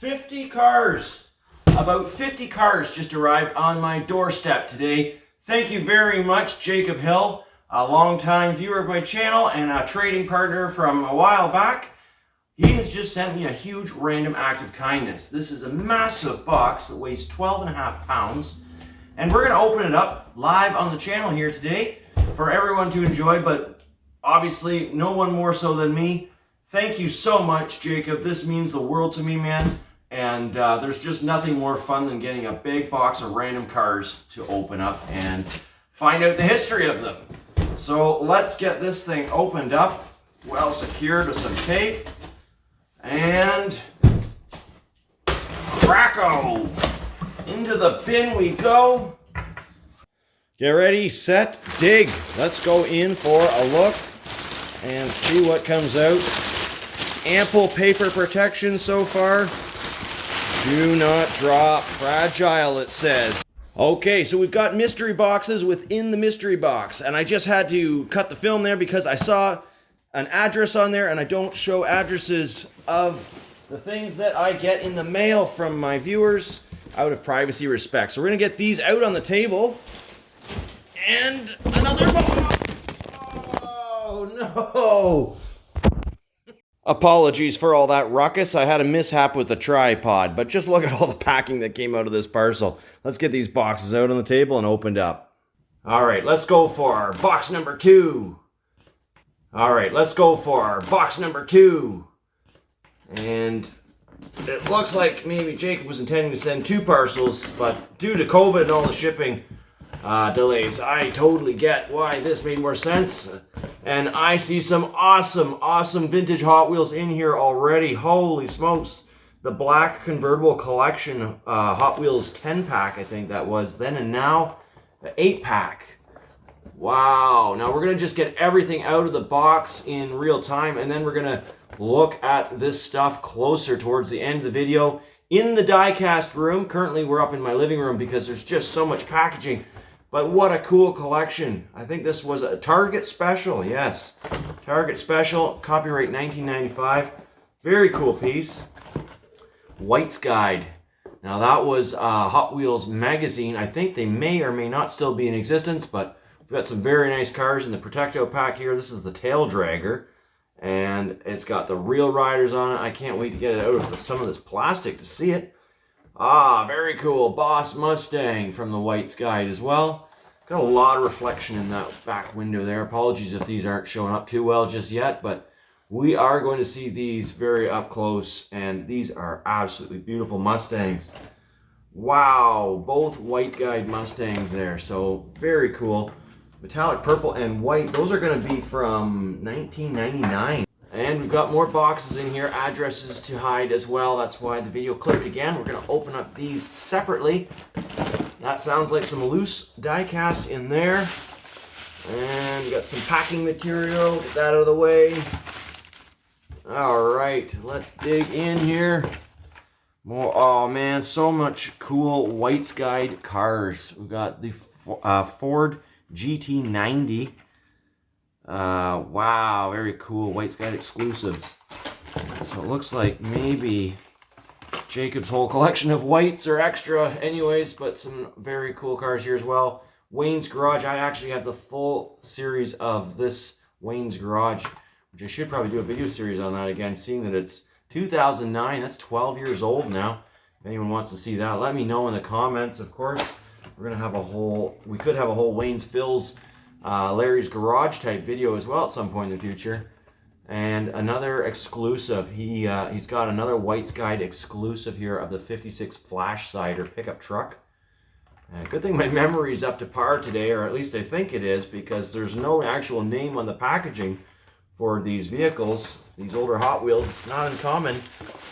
50 cars. About 50 cars just arrived on my doorstep today. Thank you very much, Jacob Hill, a longtime viewer of my channel and a trading partner from a while back. He has just sent me a huge random act of kindness. This is a massive box that weighs 12.5 pounds. And we're going to open it up live on the channel here today for everyone to enjoy, but obviously no one more so than me. Thank you so much, Jacob. This means the world to me, man. And there's just nothing more fun than getting a big box of random cars to open up and find out the history of them. So let's get this thing opened up, well secured with some tape. And cracko! Into the bin we go. Get ready, set, dig. Let's go in for a look and see what comes out. Ample paper protection so far. Do not drop. Fragile, it says. Okay, so we've got mystery boxes within the mystery box. And I just had to cut the film there because I saw an address on there, and I don't show addresses of the things that I get in the mail from my viewers out of privacy respect. So we're going to get these out on the table. And another box! Oh, no! Apologies for all that ruckus. I had a mishap with the tripod, but just look at all the packing that came out of this parcel. Let's get these boxes out on the table and opened up. All right, let's go for box number 2. All right, let's go for box number 2. And it looks like maybe Jacob was intending to send 2 parcels, but due to COVID and all the shipping delays, I totally get why this made more sense. And I see some awesome vintage Hot Wheels in here already. Holy smokes. The black convertible collection Hot Wheels 10-pack, I think that was then, and now the 8-pack. Wow. Now we're going to just get everything out of the box in real time, and then we're going to look at this stuff closer towards the end of the video in the Diecast room. Currently we're up in my living room because there's just so much packaging. But what a cool collection. I think this was a Target special. Yes, Target special, copyright 1995. Very cool piece. White's Guide. Now that was Hot Wheels magazine. I think they may or may not still be in existence, but we've got some very nice cars in the Protecto pack here. This is the Tail Dragger, and it's got the real riders on it. I can't wait to get it out of some of this plastic to see it. Ah, very cool. Boss Mustang from the White's Guide as well. Got a lot of reflection in that back window there. Apologies if these aren't showing up too well just yet, but we are going to see these very up close, and these are absolutely beautiful Mustangs. Wow, both White Guide Mustangs there, so very cool. Metallic purple and white, those are going to be from 1999. And we've got more boxes in here, addresses to hide as well. That's why the video clipped again. We're going to open up these separately. That sounds like some loose die cast in there. And we got some packing material. Get that out of the way. All right, let's dig in here. More. Oh man, so much cool White's Guide cars. We've got the Ford GT90. Wow, very cool. White's Guide exclusives. So it looks like maybe Jacob's whole collection of whites are extra anyways, but some very cool cars here as well. Wayne's Garage. I actually have the full series of this Wayne's Garage, which I should probably do a video series on that again, seeing that it's 2009. That's 12 years old now. If anyone wants to see that, let me know in the comments. Of course, we're going to have a whole, we could have a whole Wayne's Phil's Larry's Garage type video as well at some point in the future. And another exclusive, he's got another White's Guide exclusive here of the 56 Flash Cider pickup truck. Good thing my memory's up to par today, or at least I think it is, because there's no actual name on the packaging for these vehicles, these older Hot Wheels. It's not uncommon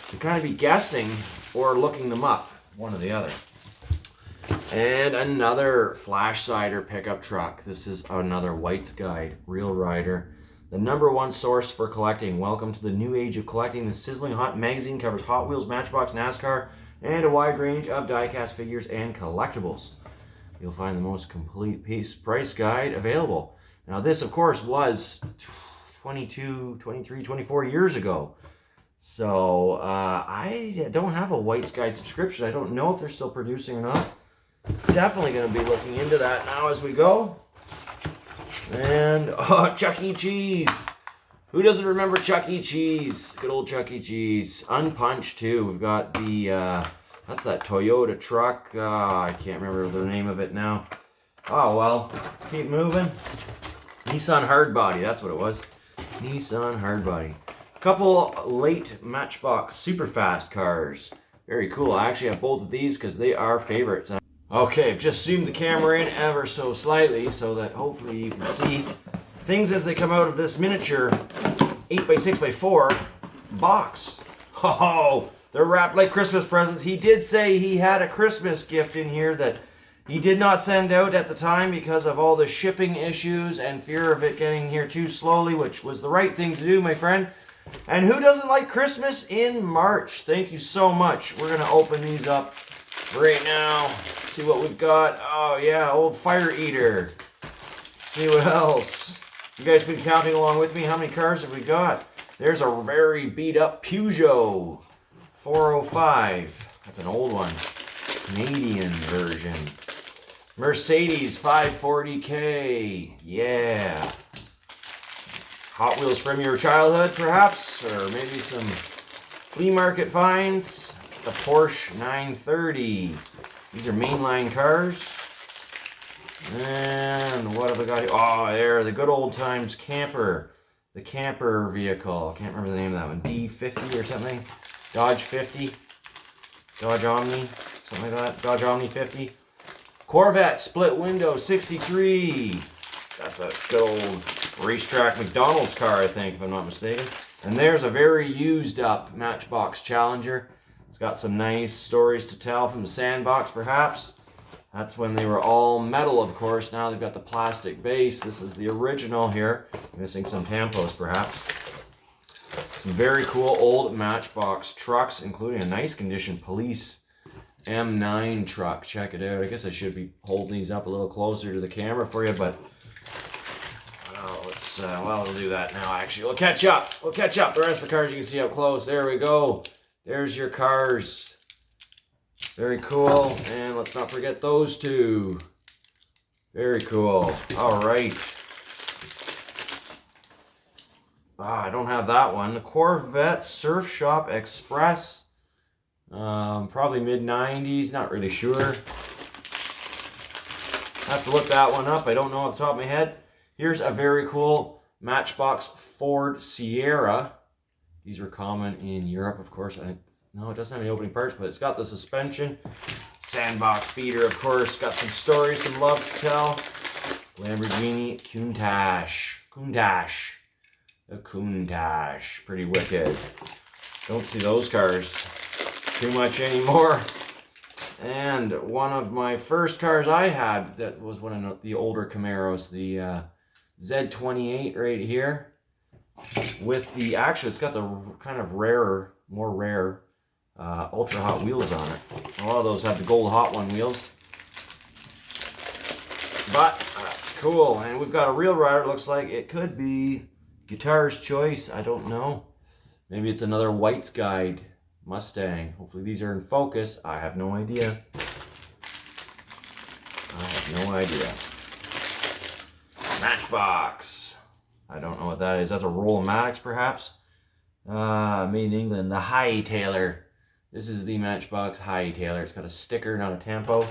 to kind of be guessing or looking them up, one or the other. And another Flash Cider pickup truck. This is another White's Guide Real Rider. The #1 source for collecting. Welcome to the new age of collecting. The sizzling hot magazine covers Hot Wheels, Matchbox, NASCAR, and a wide range of die-cast figures and collectibles. You'll find the most complete price guide available. Now this, of course, was 22, 23, 24 years ago. So I don't have a White's Guide subscription. I don't know if they're still producing or not. Definitely going to be looking into that now as we go. And Chuck E. Cheese. Who doesn't remember Chuck E. Cheese? Good old Chuck E. Cheese. Unpunched too. We've got the that's that Toyota truck. I can't remember the name of it now. Oh well, let's keep moving. Nissan Hardbody, that's what it was. Nissan Hardbody. A couple late Matchbox Superfast cars. Very cool. I actually have both of these because they are favorites. Okay, I've just zoomed the camera in ever so slightly so that hopefully you can see things as they come out of this miniature 8x6x4 box. Oh, they're wrapped like Christmas presents. He did say he had a Christmas gift in here that he did not send out at the time because of all the shipping issues and fear of it getting here too slowly, which was the right thing to do, my friend. And who doesn't like Christmas in March? Thank you so much. We're going to open these up right now. See what we've got. Oh yeah, old fire eater. Let's see what else. You guys been counting along with me? How many cars have we got? There's a very beat up Peugeot 405. That's an old one. Canadian version. Mercedes 540K. Yeah. Hot Wheels from your childhood, perhaps? Or maybe some flea market finds. The Porsche 930. These are mainline cars. And what have I got here? Oh, there, the good old times camper. The camper vehicle. I can't remember the name of that one. D50 or something. Dodge 50. Dodge Omni. Something like that. Dodge Omni 50. Corvette split window 63. That's a good old racetrack McDonald's car, I think, if I'm not mistaken. And there's a very used up Matchbox Challenger. It's got some nice stories to tell from the sandbox, perhaps. That's when they were all metal, of course. Now they've got the plastic base. This is the original here. Missing some tampos, perhaps. Some very cool old Matchbox trucks, including a nice condition police M9 truck. Check it out. I guess I should be holding these up a little closer to the camera for you, but let's well, we'll do that now. Actually, we'll catch up. We'll catch up. The rest of the cars you can see up close. There we go. There's your cars. Very cool. And let's not forget those two. Very cool. All right. I don't have that one. The Corvette Surf Shop Express. Probably mid-90s, not really sure. Have to look that one up. I don't know off the top of my head. Here's a very cool Matchbox Ford Sierra. These were common in Europe, of course. No, it doesn't have any opening parts, but it's got the suspension. Sandbox beater, of course. Got some stories, some love to tell. Lamborghini Countach. The Countach. Pretty wicked. Don't see those cars too much anymore. And one of my first cars I had, that was one of the older Camaros, the Z28 right here. With the, actually it's got the kind of rarer, more rare Ultra Hot wheels on it. A lot of those have the Gold Hot One wheels. But that's cool. And we've got a real rider. It looks like it could be Guitar's Choice. I don't know. Maybe it's another White's Guide Mustang. Hopefully these are in focus. I have no idea. I have no idea. Matchbox. I don't know what that is. That's a Roll-O-Matics, perhaps. Made in England. The Hightailer. This is the Matchbox Hightailer. It's got a sticker, not a tampo.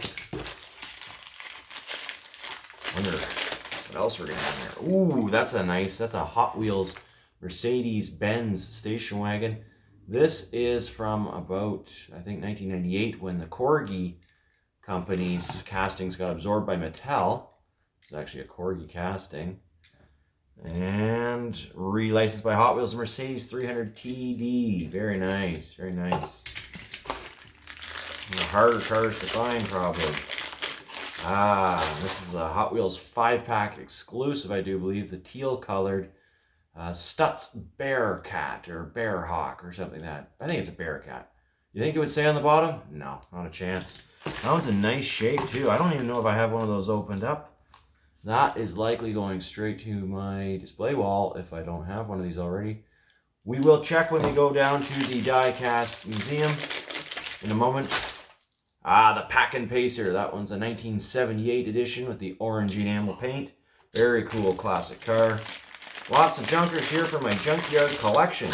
Wonder what else we're gonna have here. Ooh, that's a Hot Wheels Mercedes-Benz station wagon. This is from about, I think, 1998 when the Corgi company's castings got absorbed by Mattel. It's actually a Corgi casting. And relicensed by Hot Wheels Mercedes 300 TD. Very nice, very nice. Harder cars to find, probably. This is a Hot Wheels 5-pack exclusive, I do believe. The teal-colored Stutz Bearcat or Bearhawk or something like that. I think it's a Bearcat. You think it would say on the bottom? No, not a chance. That one's in nice shape, too. I don't even know if I have one of those opened up. That is likely going straight to my display wall if I don't have one of these already. We will check when we go down to the Diecast Museum in a moment. The Pack and Pacer. That one's a 1978 edition with the orange enamel paint. Very cool classic car. Lots of junkers here for my junkyard collection,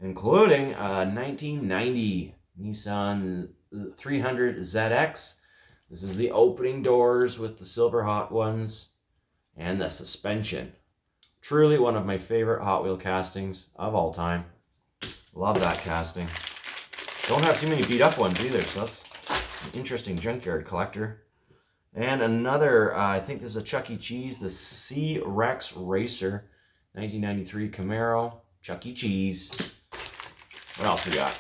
including a 1990 Nissan 300 ZX. This is the opening doors with the silver hot ones and the suspension. Truly one of my favorite Hot Wheel castings of all time. Love that casting. Don't have too many beat up ones either, so that's an interesting junkyard collector. And another, I think this is a Chuck E. Cheese, the C-Rex Racer, 1993 Camaro, Chuck E. Cheese. What else we got?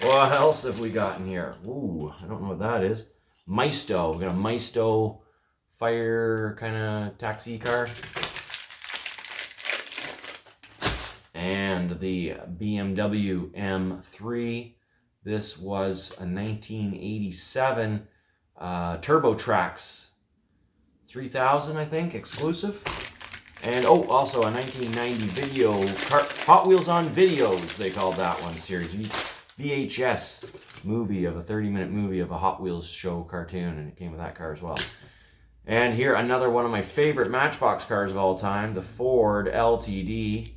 What else have we got in here? Ooh, I don't know what that is. Maisto. We got a Maisto fire kind of taxi car. And the BMW M3. This was a 1987 TurboTrax 3000, I think, exclusive. And also a 1990 video, Hot Wheels on Videos, they called that one series. VHS movie of a 30-minute movie of a Hot Wheels show cartoon, and it came with that car as well. And here, another one of my favorite Matchbox cars of all time, the Ford LTD.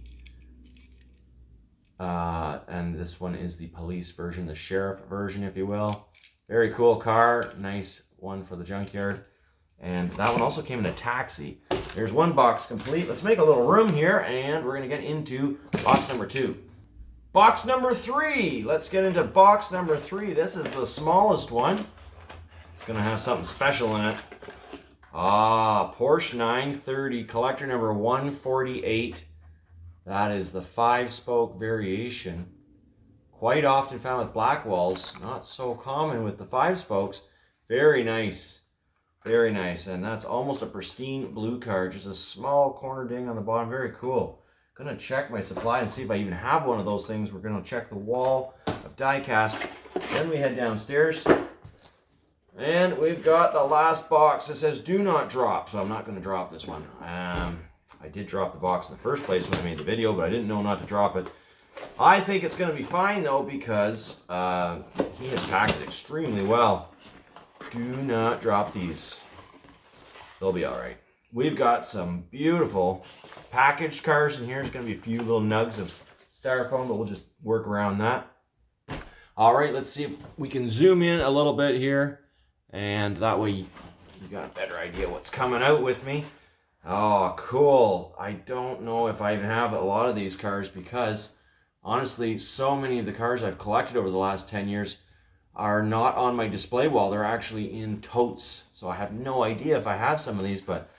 And this one is the police version, the sheriff version, if you will. Very cool car, nice one for the junkyard. And that one also came in a taxi. There's one box complete. Let's make a little room here, and we're going to get into box number 2. Box number 3. Let's get into box number 3. This is the smallest one. It's going to have something special in it. Porsche 930, collector number 148. That is the 5-spoke variation. Quite often found with black walls. Not so common with the 5 spokes. Very nice. Very nice. And that's almost a pristine blue car. Just a small corner ding on the bottom. Very cool. Gonna check my supply and see if I even have one of those things. We're gonna check the wall of Diecast. Then we head downstairs. And we've got the last box that says do not drop. So I'm not gonna drop this one. I did drop the box in the first place when I made the video, but I didn't know not to drop it. I think it's gonna be fine though, because he has packed it extremely well. Do not drop these. They'll be all right. We've got some beautiful packaged cars in here. There's going to be a few little nugs of styrofoam, but we'll just work around that. All right, let's see if we can zoom in a little bit here, and that way you got a better idea what's coming out with me. Oh, cool. I don't know if I even have a lot of these cars because, honestly, so many of the cars I've collected over the last 10 years are not on my display wall. They're actually in totes. So I have no idea if I have some of these, but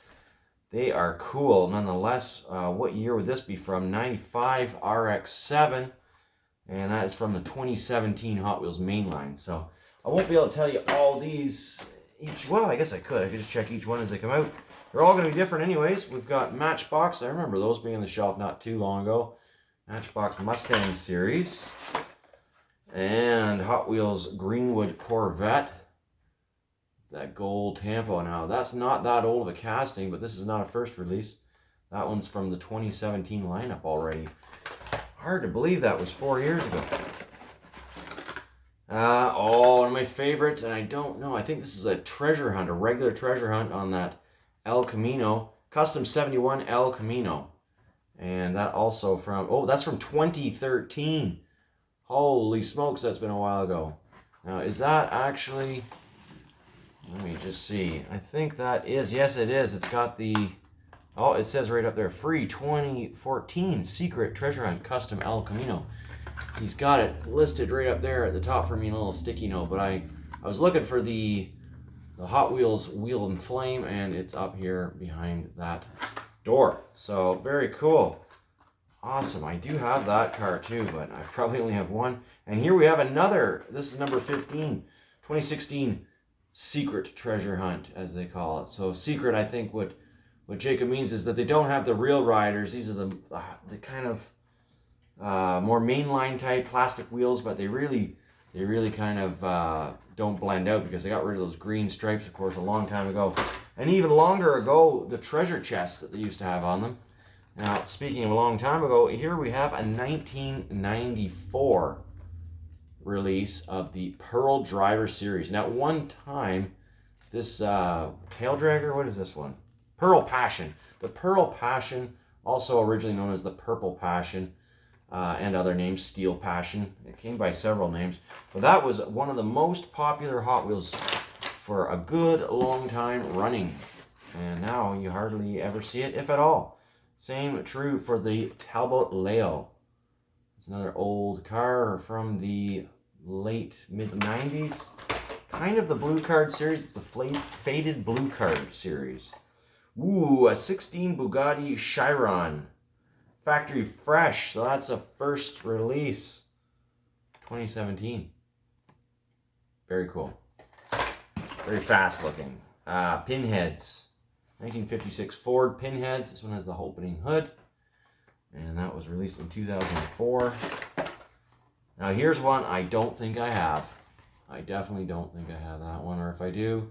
they are cool nonetheless. What year would this be from? 95 RX-7. And that is from the 2017 Hot Wheels mainline. So I won't be able to tell you all these each. Well, I guess I could. I could just check each one as they come out. They're all going to be different anyways. We've got Matchbox. I remember those being on the shelf not too long ago. Matchbox Mustang series. And Hot Wheels Greenwood Corvette. That gold Tampo. Now, that's not that old of a casting, but this is not a first release. That one's from the 2017 lineup already. Hard to believe that was 4 years ago. One of my favorites, and I don't know. I think this is a treasure hunt, a regular treasure hunt on that El Camino. Custom 71 El Camino. And that also from, that's from 2013. Holy smokes, that's been a while ago. Now, is that actually, let me just see. I think that is, yes it is. It's got the, it says right up there, free 2014 secret treasure hunt custom El Camino. He's got it listed right up there at the top for me in a little sticky note, but I was looking for the Hot Wheels Wheel and Flame, and it's up here behind that door. So, very cool. Awesome. I do have that car too, but I probably only have one. And here we have another. This is number 15, 2016 secret treasure hunt, as they call it. So secret, I think what Jacob means is that they don't have the real riders. These are the kind of more mainline type plastic wheels, but they really kind of don't blend out because they got rid of those green stripes, of course, a long time ago. And even longer ago, the treasure chests that they used to have on them. Now, speaking of a long time ago, here we have a 1994 release of the Pearl Driver series. Now, at one time, this tail dragger, what is this one? Pearl Passion. The Pearl Passion, also originally known as the Purple Passion, and other names, Steel Passion. It came by several names. But that was one of the most popular Hot Wheels for a good long time running. And now you hardly ever see it, if at all. Same true for the Talbot Leo. It's another old car from the late mid-90s. Kind of the Blue Card series. It's the Faded Blue Card series. Ooh, a 16 Bugatti Chiron. Factory fresh. So that's a first release. 2017. Very cool. Very fast looking. Pinheads. 1956 Ford Pinheads. This one has the opening hood. And that was released in 2004. Now here's one I don't think I have. I definitely don't think I have that one. Or if I do,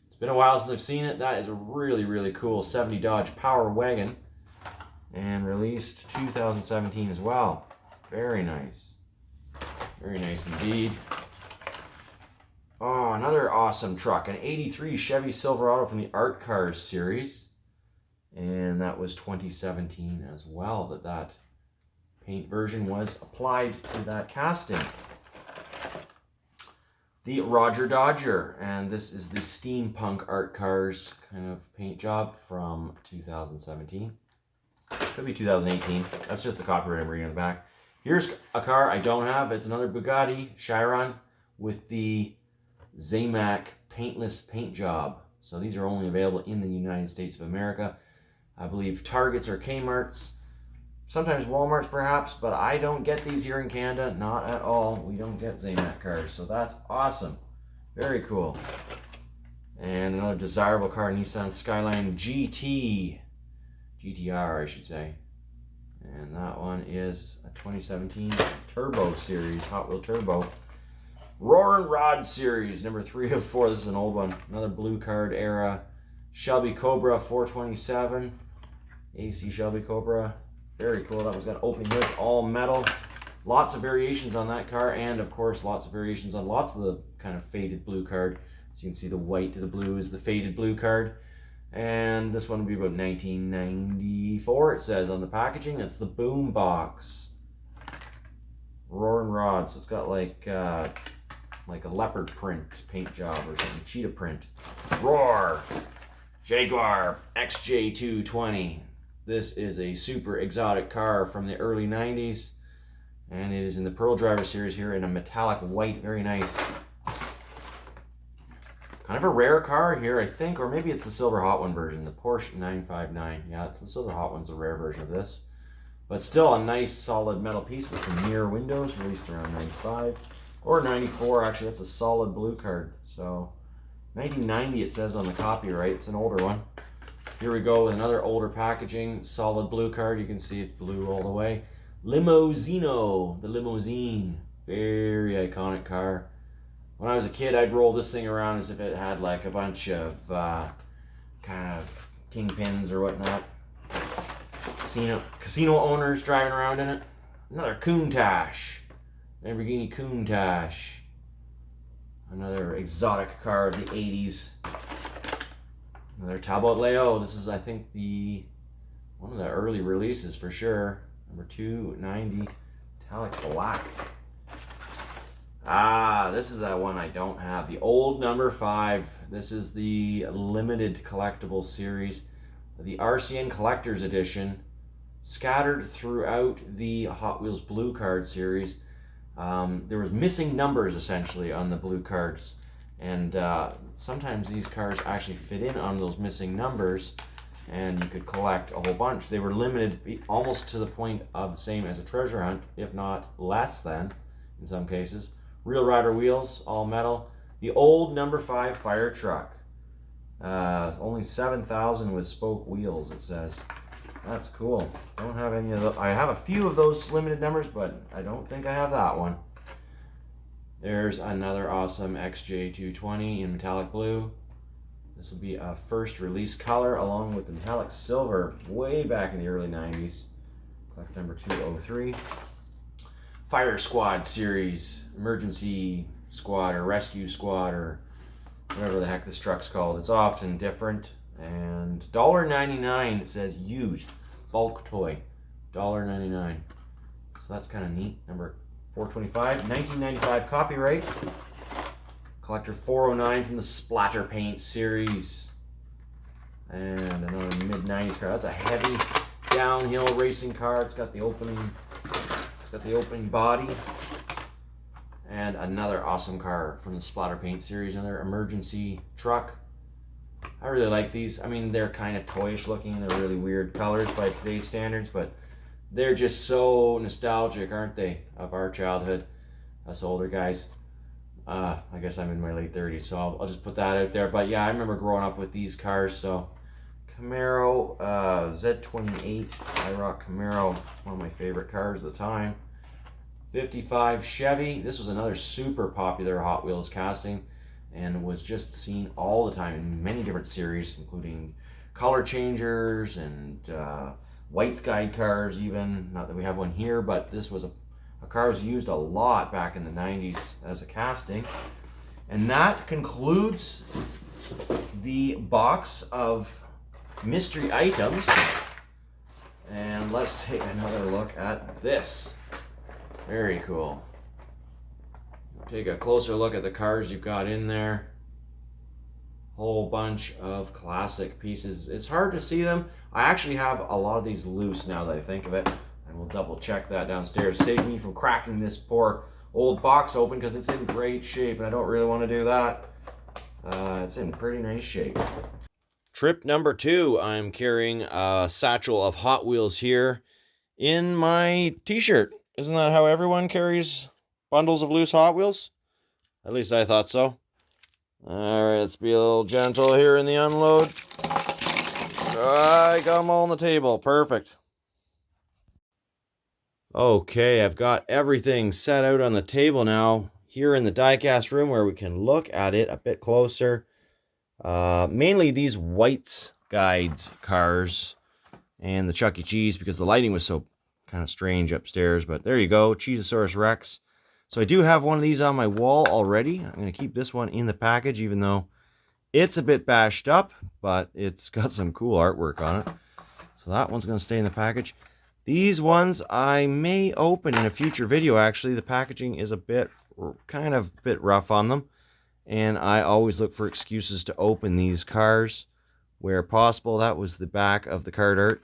it's been a while since I've seen it. That is a really, really cool 70 Dodge Power Wagon. And released 2017 as well. Very nice. Very nice indeed. Oh, another awesome truck. An 83 Chevy Silverado from the Art Cars series. And that was 2017 as well, that paint version was applied to that casting. The Roger Dodger. And this is the Steampunk Art Cars kind of paint job from 2017. Could be 2018. That's just the copyright I'm reading on the back. Here's a car I don't have. It's another Bugatti Chiron with the Zamac paintless paint job. So these are only available in the United States of America. I believe Targets or Kmart's. Sometimes Walmart's perhaps, but I don't get these here in Canada. Not at all. We don't get Zamac cars. So that's awesome. Very cool. And another desirable car, Nissan Skyline GT. GTR, I should say. And that one is a 2017 Turbo Series, Hot Wheel Turbo. Roar and Rod Series, number 3 of 4. This is an old one. Another Blue Card era. Shelby Cobra 427. AC Shelby Cobra. Very cool. That one's got opening hoods, all metal. Lots of variations on that car, and of course lots of variations on lots of the kind of faded Blue Card. So you can see the white to the blue is the faded Blue Card. And this one will be about 1994, it says on the packaging. That's the Boom Box. Roar and Rod. So it's got like a leopard print paint job or something. Cheetah print. Roar. Jaguar XJ220. This is a super exotic car from the early 90s. And it is in the Pearl Driver series here in a metallic white. Very nice. Kind of a rare car here, I think, or maybe it's the Silver Hot One version, the Porsche 959. Yeah, it's the Silver Hot One's a rare version of this. But still a nice solid metal piece with some mirror windows, released around 95. Or 94, actually, that's a solid Blue Card. So, 1990 it says on the copyright, it's an older one. Here we go with another older packaging, solid Blue Card. You can see it's blue all the way. Limousino, the limousine. Very iconic car. When I was a kid, I'd roll this thing around as if it had like a bunch of kind of kingpins or whatnot. Casino owners driving around in it. Another Countach. Lamborghini Countach. Another exotic car of the 80s. Another Talbot Leo. This is, I think, one of the early releases for sure. Number 290. Metallic black. This is that one I don't have. The old number 5. This is the limited collectible series. The RCN Collector's Edition. Scattered throughout the Hot Wheels Blue Card series. There was missing numbers essentially on the Blue Cards. And sometimes these cars actually fit in on those missing numbers. And you could collect a whole bunch. They were limited almost to the point of the same as a treasure hunt, if not less than in some cases. Real Rider wheels, all metal. The old number 5 fire truck. Only 7,000 with spoke wheels, it says. That's cool. Don't have any of those. I have a few of those limited numbers, but I don't think I have that one. There's another awesome XJ220 in metallic blue. This will be a first release color along with the metallic silver way back in the early 90s. Collector number 203. Fire Squad series, emergency squad or rescue squad or whatever the heck this truck's called. It's often different. And $1.99, it says used bulk toy. $1.99. So that's kind of neat. Number 425, 1995 copyright. Collector 409 from the Splatter paint series. And another mid-90s car. That's a heavy downhill racing car. It's got the opening body. And another awesome car from the Splatter paint series. Another emergency truck. I really like these. I mean, they're kind of toyish looking. They're really weird colors by today's standards, but they're just so nostalgic, aren't they, of our childhood, us older guys. I guess I'm in my late 30s, so I'll just put that out there. But yeah, I remember growing up with these cars. So Camaro Z28 RAOK Camaro, one of my favorite cars at the time. 55 Chevy. This was another super popular Hot Wheels casting and was just seen all the time in many different series, including color changers and White's Guide cars even. Not that we have one here, but this was a car was used a lot back in the 90s as a casting. And that concludes the box of mystery items. And let's take another look at this. Very cool. Take a closer look at the cars you've got in there. Whole bunch of classic pieces. It's hard to see them. I actually have a lot of these loose now that I think of it. And we'll double check that downstairs. Save me from cracking this poor old box open because it's in great shape and I don't really want to do that. It's in pretty nice shape. Trip number 2, I'm carrying a satchel of Hot Wheels here in my t-shirt. Isn't that how everyone carries bundles of loose Hot Wheels? At least I thought so. Alright, let's be a little gentle here in the unload. I got them all on the table. Perfect. Okay, I've got everything set out on the table now here in the diecast room where we can look at it a bit closer. Mainly these White's Guides cars and the Chuck E. Cheese because the lighting was so kind of strange upstairs. But there you go, Cheezosaurus Rex. So I do have one of these on my wall already. I'm going to keep this one in the package even though it's a bit bashed up, but it's got some cool artwork on it. So that one's going to stay in the package. These ones I may open in a future video actually. The packaging is a bit rough on them. And I always look for excuses to open these cars where possible. That was the back of the card art.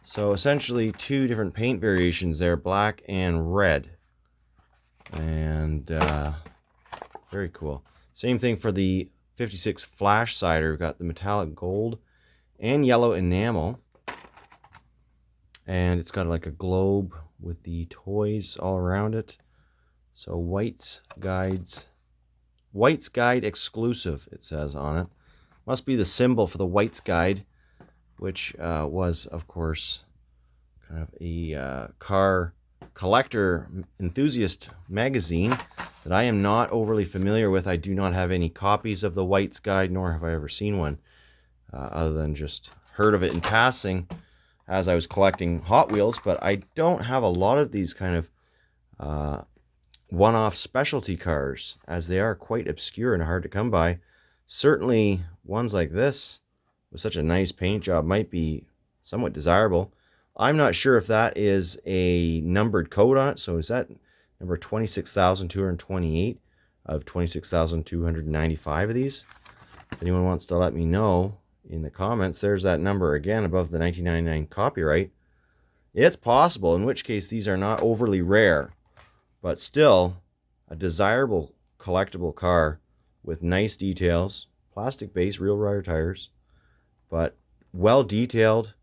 So essentially 2 different paint variations there, black and red. And very cool. Same thing for the 56 Flash Cider. We've got the metallic gold and yellow enamel. And it's got like a globe with the toys all around it. So White's Guide exclusive, it says on it. Must be the symbol for the White's Guide, which was, of course, kind of a car collector enthusiast magazine that I am not overly familiar with. I do not have any copies of the White's Guide, nor have I ever seen one, other than just heard of it in passing as I was collecting Hot Wheels. But I don't have a lot of these kind of one-off specialty cars, as they are quite obscure and hard to come by. Certainly ones like this with such a nice paint job might be somewhat desirable. I'm not sure if that is a numbered code on it. So is that number 26,228 of 26,295 of these? If anyone wants to let me know in the comments, there's that number again above the 1999 copyright. It's possible, in which case these are not overly rare, but still a desirable collectible car with nice details, plastic base, real rubber tires, but well detailed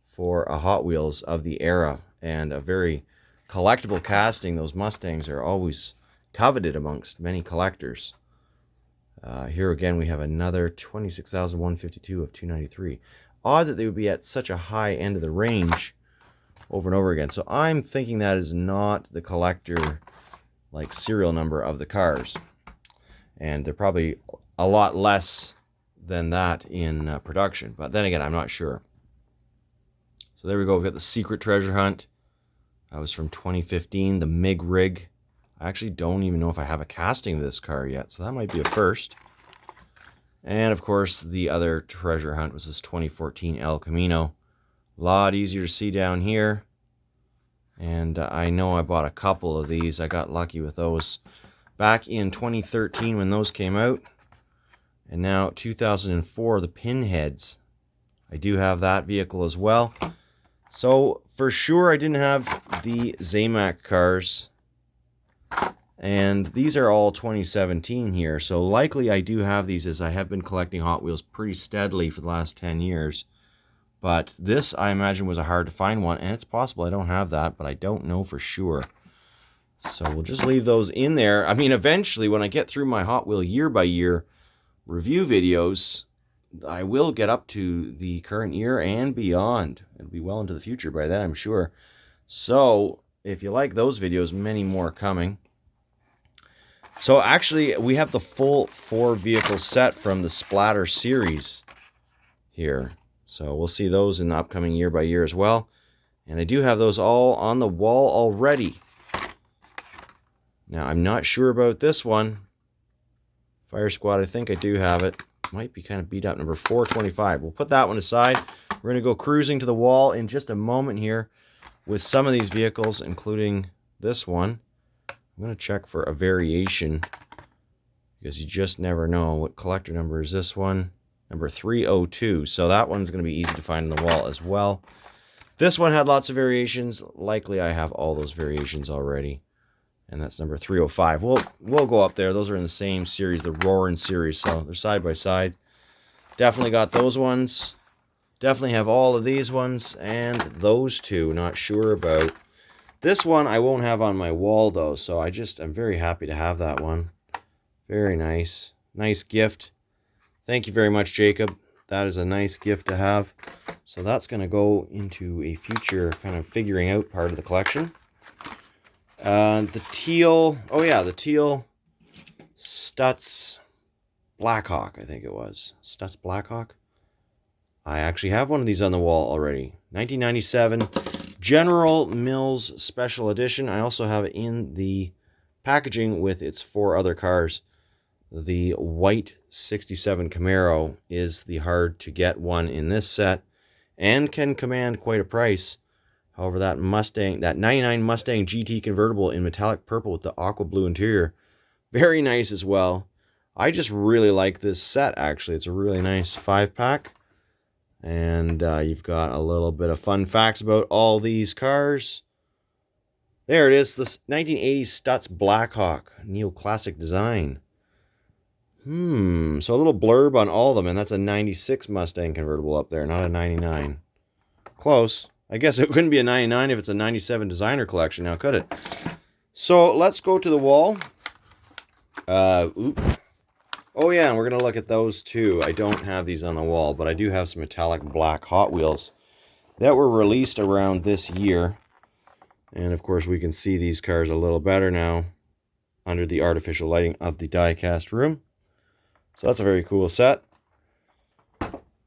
for a Hot Wheels of the era, and a very collectible casting. Those Mustangs are always coveted amongst many collectors. Here again we have another 26,152 of 293. Odd that they would be at such a high end of the range over and over again. So I'm thinking that is not the collector serial number of the cars, and they're probably a lot less than that in production. But then again, I'm not sure. So there we go. We've got the Secret Treasure Hunt. That was from 2015. The MiG rig. I actually don't even know if I have a casting of this car yet, so that might be a first. And of course, the other treasure hunt was this 2014 El Camino. A lot easier to see down here. And I know I bought a couple of these. I got lucky with those back in 2013 when those came out. And now 2004, the Pinheads. I do have that vehicle as well. So for sure I didn't have the Zamac cars. And these are all 2017 here. So likely I do have these, as I have been collecting Hot Wheels pretty steadily for the last 10 years. But this, I imagine, was a hard to find one. And it's possible I don't have that, but I don't know for sure. So we'll just leave those in there. I mean, eventually, when I get through my Hot Wheel year-by-year review videos, I will get up to the current year and beyond. It'll be well into the future by then, I'm sure. So if you like those videos, many more coming. So actually, we have the full 4-vehicle set from the Splatter series here. So we'll see those in the upcoming year by year as well. And I do have those all on the wall already. Now, I'm not sure about this one. Fire Squad, I think I do have it. Might be kind of beat up, number 425. We'll put that one aside. We're going to go cruising to the wall in just a moment here with some of these vehicles, including this one. I'm going to check for a variation because you just never know. What collector number is this one? Number 302. So that one's going to be easy to find on the wall as well. This one had lots of variations. Likely I have all those variations already. And that's number 305. We'll go up there. Those are in the same series, the Roarin' series. So they're side by side. Definitely got those ones. Definitely have all of these ones. And those two, not sure about. This one I won't have on my wall, though. So I'm very happy to have that one. Very nice. Nice gift. Thank you very much, Jacob. That is a nice gift to have. So that's going to go into a future kind of figuring out part of the collection. The teal, the teal Stutz Blackhawk, I think it was. Stutz Blackhawk. I actually have one of these on the wall already. 1997 General Mills Special Edition. I also have it in the packaging with its 4 other cars. The white 67 Camaro is the hard to get one in this set and can command quite a price. However, that 99 Mustang GT convertible in metallic purple with the aqua blue interior, very nice as well. I just really like this set, actually. It's a really nice 5-pack. And you've got a little bit of fun facts about all these cars. There it is, this 1980 Stutz Blackhawk, neoclassic design. So a little blurb on all of them, and that's a 96 Mustang convertible up there, not a 99. Close. I guess it couldn't be a 99 if it's a 97 designer collection now, could it? So let's go to the wall. Oh yeah, and we're going to look at those too. I don't have these on the wall, but I do have some metallic black Hot Wheels that were released around this year. And of course we can see these cars a little better now under the artificial lighting of the Diecast room. So that's a very cool set.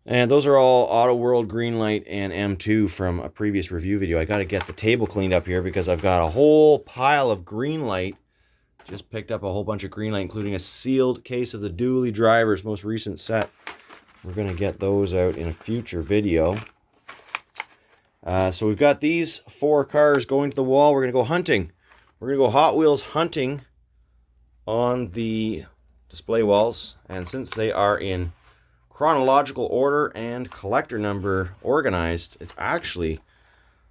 And those are all Auto World Greenlight and M2 from a previous review video. I got to get the table cleaned up here because I've got a whole pile of Greenlight. Just picked up a whole bunch of Greenlight, including a sealed case of the Dually Driver's most recent set. We're going to get those out in a future video. So we've got these 4 cars going to the wall. We're going to go hunting. We're going to go Hot Wheels hunting on the display walls. And since they are in chronological order and collector number organized, it's actually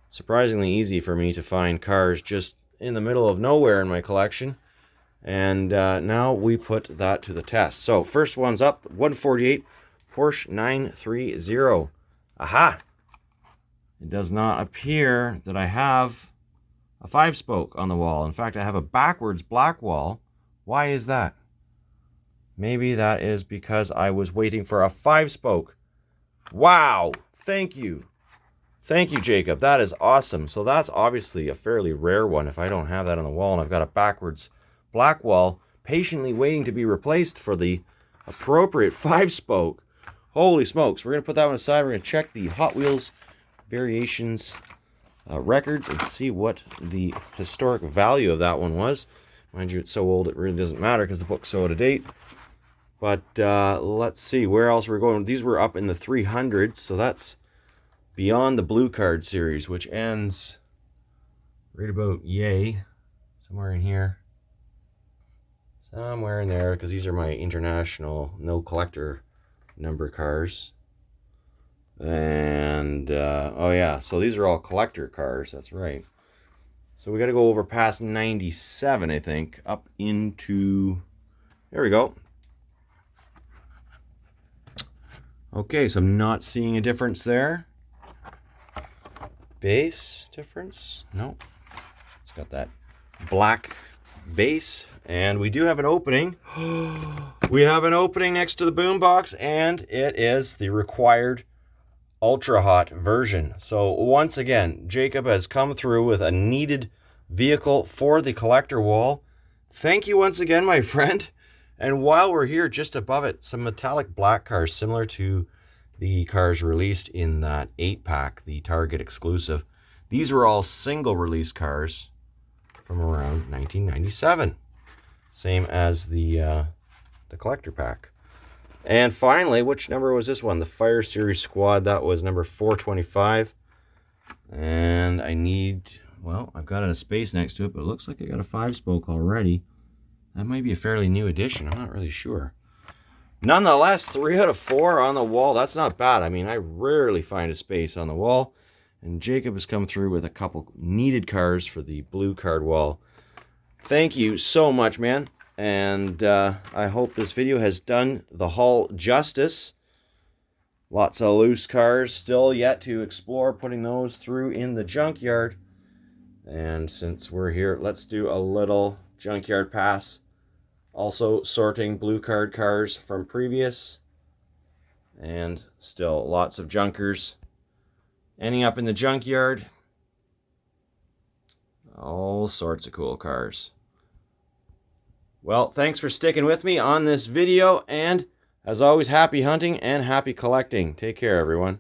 surprisingly easy for me to find cars just in the middle of nowhere in my collection. And now we put that to the test. So first one's up, 148 Porsche 930. Aha! It does not appear that I have a 5-spoke on the wall. In fact, I have a backwards black wall. Why is that? Maybe that is because I was waiting for a 5-spoke. Wow! Thank you. Thank you, Jacob. That is awesome. So that's obviously a fairly rare one if I don't have that on the wall and I've got a backwards black wall patiently waiting to be replaced for the appropriate 5-spoke. Holy smokes. We're going to put that one aside. We're going to check the Hot Wheels Variations records and see what the historic value of that one was. Mind you, it's so old it really doesn't matter because the book's so out of date. But let's see where else we're going. These were up in the 300s, so that's beyond the Blue Card series, which ends right about yay, somewhere in here. Somewhere in there, because these are my international no collector number cars. And oh yeah, so these are all collector cars, that's right. So we got to go over past 97, I think, up into, there we go. Okay, so I'm not seeing a difference there. Base difference? No. It's got that black base, and we do have an opening. We have an opening next to the boombox, and it is the required ultra hot version. So once again, Jacob has come through with a needed vehicle for the collector wall. Thank you once again, my friend. And while we're here, just above it, some metallic black cars similar to the cars released in that 8-pack, the Target exclusive. These were all single release cars from around 1997. Same as the collector pack. And finally, which number was this one? The Fire Series Squad. That was number 425. And I need, well, I've got a space next to it, but it looks like I got a 5-spoke already. That might be a fairly new addition. I'm not really sure. Nonetheless, 3 out of 4 on the wall. That's not bad. I mean, I rarely find a space on the wall. And Jacob has come through with a couple needed cars for the blue card wall. Thank you so much, man. And I hope this video has done the haul justice. Lots of loose cars still yet to explore, putting those through in the junkyard. And since we're here, let's do a little junkyard pass. Also sorting blue card cars from previous. And still lots of junkers ending up in the junkyard. All sorts of cool cars. Well, thanks for sticking with me on this video, and as always, happy hunting and happy collecting. Take care, everyone.